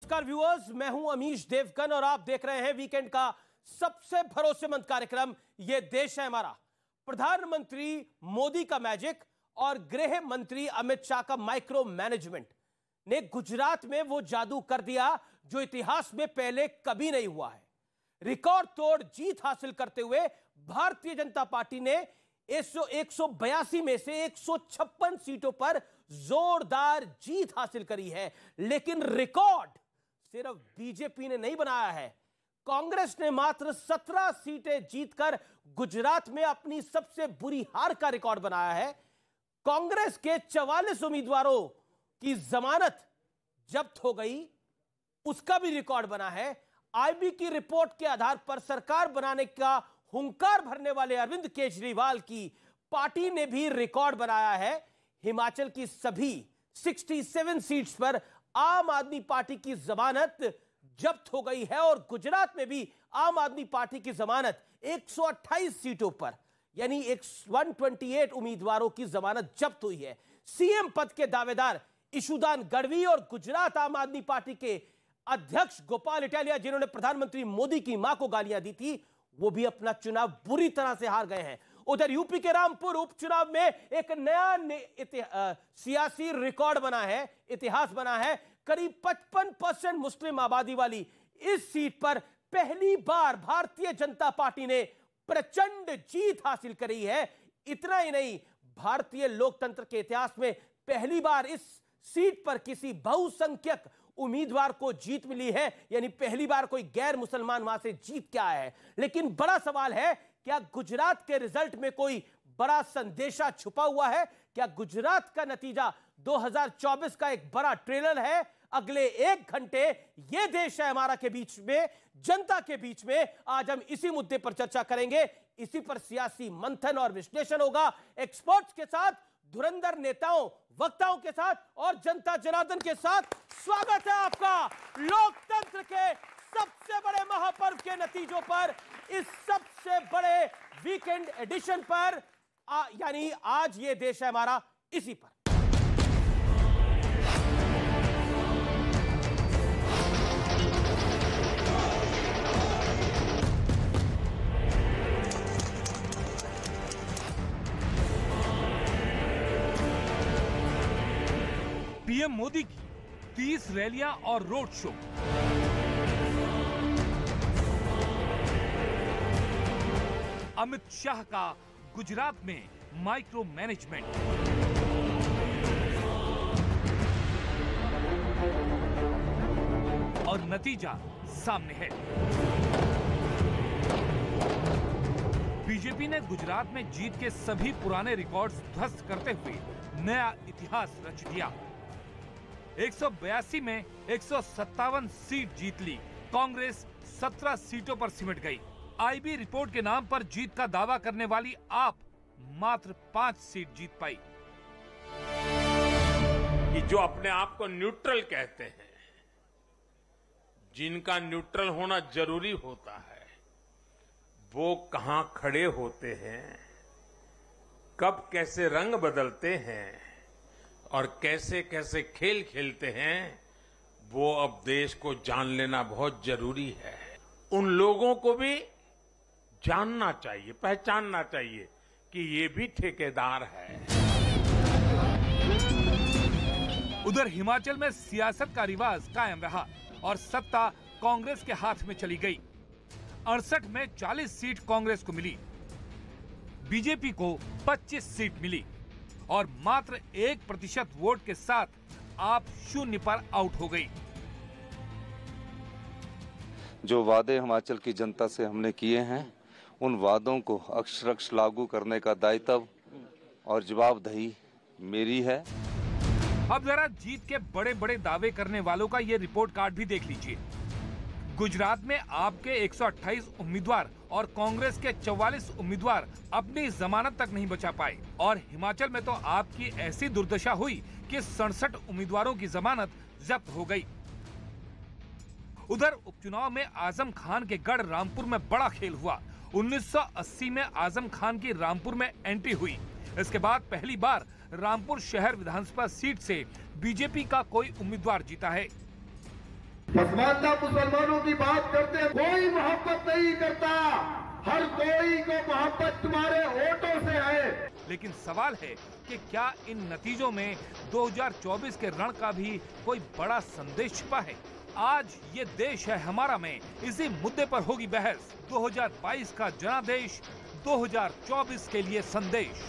नमस्कार व्यूअर्स, मैं हूं अमीश देवगन और आप देख रहे हैं वीकेंड का सबसे भरोसेमंद कार्यक्रम ये देश है हमारा। प्रधानमंत्री मोदी का मैजिक और गृह मंत्री अमित शाह का माइक्रो मैनेजमेंट ने गुजरात में वो जादू कर दिया जो इतिहास में पहले कभी नहीं हुआ है। रिकॉर्ड तोड़ जीत हासिल करते हुए भारतीय जनता पार्टी ने 182 में से 156 सीटों पर जोरदार जीत हासिल करी है। लेकिन रिकॉर्ड सिर्फ बीजेपी ने नहीं बनाया है, कांग्रेस ने मात्र 17 सीटें जीतकर गुजरात में अपनी सबसे बुरी हार का रिकॉर्ड बनाया है। कांग्रेस के 44 उम्मीदवारों की जमानत जब्त हो गई, उसका भी रिकॉर्ड बना है। आईबी की रिपोर्ट के आधार पर सरकार बनाने का हुंकार भरने वाले अरविंद केजरीवाल की पार्टी ने भी रिकॉर्ड बनाया है। हिमाचल की सभी 67 सीट्स पर आम आदमी पार्टी की जमानत जब्त हो गई है और गुजरात में भी आम आदमी पार्टी की जमानत 128 सीटों पर यानी 128 उम्मीदवारों की जमानत जब्त हुई है। सीएम पद के दावेदार इशुदान गढ़वी और गुजरात आम आदमी पार्टी के अध्यक्ष गोपाल इटालिया, जिन्होंने प्रधानमंत्री मोदी की मां को गालियां दी थी, वो भी अपना चुनाव बुरी तरह से हार गए हैं। उधर यूपी के रामपुर उपचुनाव में एक नया सियासी रिकॉर्ड बना है, इतिहास बना है। करीब 55% मुस्लिम आबादी वाली इस सीट पर पहली बार भारतीय जनता पार्टी ने प्रचंड जीत हासिल करी है। इतना ही नहीं, भारतीय लोकतंत्र के इतिहास में पहली बार इस सीट पर किसी बहुसंख्यक उम्मीदवार को जीत मिली है, यानी पहली बार कोई गैर मुसलमान वहां से जीत के आया है। लेकिन बड़ा सवाल है, क्या गुजरात के रिजल्ट में कोई बड़ा संदेशा छुपा हुआ है? क्या गुजरात का नतीजा 2024 का एक बड़ा ट्रेलर है? अगले 1 घंटे ये देश है हमारा के बीच में, जनता के बीच में, आज हम इसी मुद्दे पर चर्चा करेंगे। इसी पर सियासी मंथन और विश्लेषण होगा एक्सपर्ट्स के साथ, धुरंधर नेताओं वक्ताओं के साथ और जनता जनार्दन के साथ। स्वागत है आपका लोकतंत्र के सबसे बड़े महापर्व के नतीजों पर, इस सबसे बड़े वीकेंड एडिशन पर, यानी आज ये देश है हमारा, इसी पर। पीएम मोदी की 30 रैलियां और रोड शो। अमित शाह का गुजरात में माइक्रो मैनेजमेंट। और नतीजा सामने है। बीजेपी ने गुजरात में जीत के सभी पुराने रिकॉर्ड्स ध्वस्त करते हुए नया इतिहास रच दिया। 182 में 157 सीट जीत ली। कांग्रेस 17 सीटों पर सिमट गई। आईबी रिपोर्ट के नाम पर जीत का दावा करने वाली आप मात्र 5 सीट जीत पाई। कि जो अपने आप को न्यूट्रल कहते हैं, जिनका न्यूट्रल होना जरूरी होता है, वो कहां खड़े होते हैं, कब कैसे रंग बदलते हैं और कैसे कैसे खेल खेलते हैं, वो अब देश को जान लेना बहुत जरूरी है। उन लोगों को भी जानना चाहिए, पहचानना चाहिए कि ये भी ठेकेदार है। उधर हिमाचल में सियासत का रिवाज कायम रहा और सत्ता कांग्रेस के हाथ में चली गई। 68 में 40 सीट कांग्रेस को मिली, बीजेपी को 25 सीट मिली और मात्र 1% वोट के साथ आप 0 पर आउट हो गई। जो वादे हिमाचल की जनता से हमने किए हैं, उन वादों को अक्षरशः लागू करने का दायित्व और जवाबदेही मेरी है। अब जरा जीत के बड़े बड़े दावे करने वालों का ये रिपोर्ट कार्ड भी देख लीजिए। गुजरात में आपके 128 उम्मीदवार और कांग्रेस के 44 उम्मीदवार अपनी जमानत तक नहीं बचा पाए और हिमाचल में तो आपकी ऐसी दुर्दशा हुई कि 67 उम्मीदवारों की जमानत जब्त हो गई। उधर उपचुनाव में आजम खान के गढ़ रामपुर में बड़ा खेल हुआ। 1980 में आजम खान की रामपुर में एंट्री हुई। इसके बाद पहली बार रामपुर शहर विधानसभा सीट से बीजेपी का कोई उम्मीदवार जीता है। पसमानदा मुसलमानों की बात करते हैं, कोई मोहब्बत नहीं करता, हर कोई को मोहब्बत तुम्हारे वोटों से है। लेकिन सवाल है कि क्या इन नतीजों में 2024 के रण का भी कोई बड़ा संदेश छिपा है? आज ये देश है हमारा में इसी मुद्दे पर होगी बहस। 2022 का जनादेश, 2024 के लिए संदेश।